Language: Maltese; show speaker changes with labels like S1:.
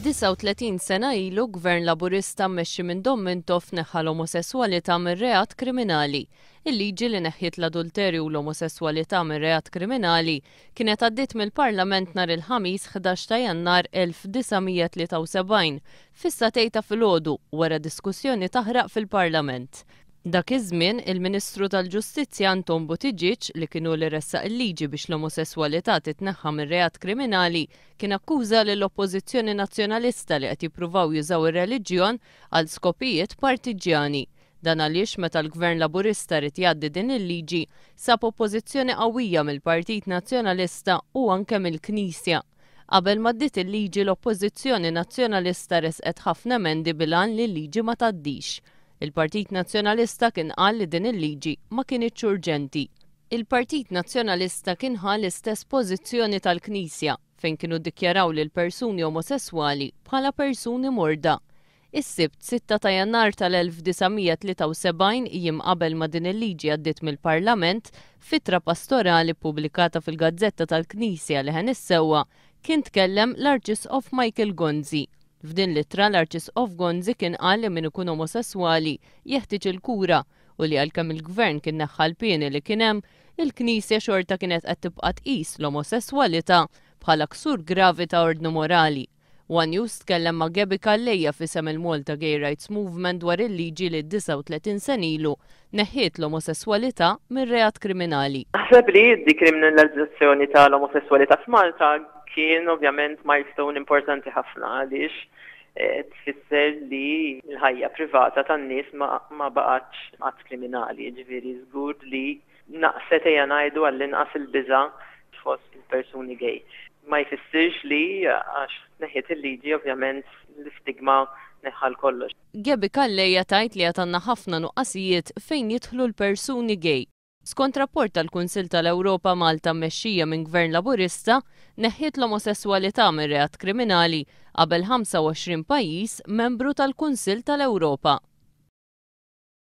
S1: 39 sena ilu Gvern Laburista mmexxi minn Dommintoff neħħa l-omosessualità mir-reat kriminali. Il-liġi li neħħiet l-adulterju u l-omosessualità mir-reat kriminali kienet għaddiet mill-Parlament nhar il-ħamis 11 ta' Jannar 1973 fis-satej ta' filgħodu wara diskussjoni taħraq fil-Parlament. Dak iż-żmien il-Ministru tal-Ġustizzja Anton Buttigieg li kienu li ressaq il-liġi biex l-omosessualità titneħħa mir-reat kriminali kien akkuża lill-Oppożizzjoni Nazzjonalista li qed jippruvaw jużaw ir-reliġjon għal skopijiet partiġjani. Dan għaliex meta l-Gvern Laburista rid jgħaddi din il-liġi sab oppożizzjoni qawwija mill-Partit Nazzjonalista u anke mill-Knisja. Qabel ma ddiet il-liġi l-Oppożizzjoni Nazzjonalista resqet ħafna emendi bil-għan li l-liġi ma tgħaddix. Il-Partit Nazzjonalista kien qal li din il-liġi ma kienitx urġenti. Il-Partit Nazzjonalista kien ħa l-istess pożizzjoni tal-Knisja fejn kienu ddikjaraw lil persuni omosessuali bħala persuni morda. Is-Sibt 6 ta' Jannar tal-1973 jiem qabel ma din il-liġi għaddiet mill-Parlament, fittra pastorali pubblikata fil-Gazzetta tal-Knisja li ħanissewwa kien tkellem l-Arċisqof Michael Gonzi. F'din l-ittra l-Arċisqof Gonzi kien qal li min ikun omosessuali jeħtieġ il-kura u li għalkemm il-Gvern kien neħħa l-pieni li kien hemm, il-Knisja xorta kienet qed tibqa' tqis l-omosessualità bħala ksur gravi ta' ordnu morali. One News tkellem ma' Gabby Calleja f'isem il-Malta Gay Rights Movement dwar il-liġi li 39 sen ilu neħħiet l-omosessualità mir-reat kriminali.
S2: Naħseb li d-dekriminalizzazzjoni tal-omosessualità f'Malta kien ovvjament milestone importanti ħafna għaliex tfisser li l-ħajja privata tan-nies ma baqgħetx qatt kriminali, ġifieri żgur li naqset ejja ngħidu għall-inqas il-biża' fost il-persuni gay. Ma jfissirx li għax neħiet il-liġi ovvjament l-istigma neħħal kollox.
S1: Gabby Calleja tgħid li għandna ħafna nuqqasijiet fejn jidħlu l-persuni gay. Skont rapport tal-Kunsill tal-Ewropa Malta mmexxija minn Gvern Laburista, neħħiet l-omosessualità mir-reat kriminali qabel 25 pajjiż membru tal-Kunsill tal-Ewropa.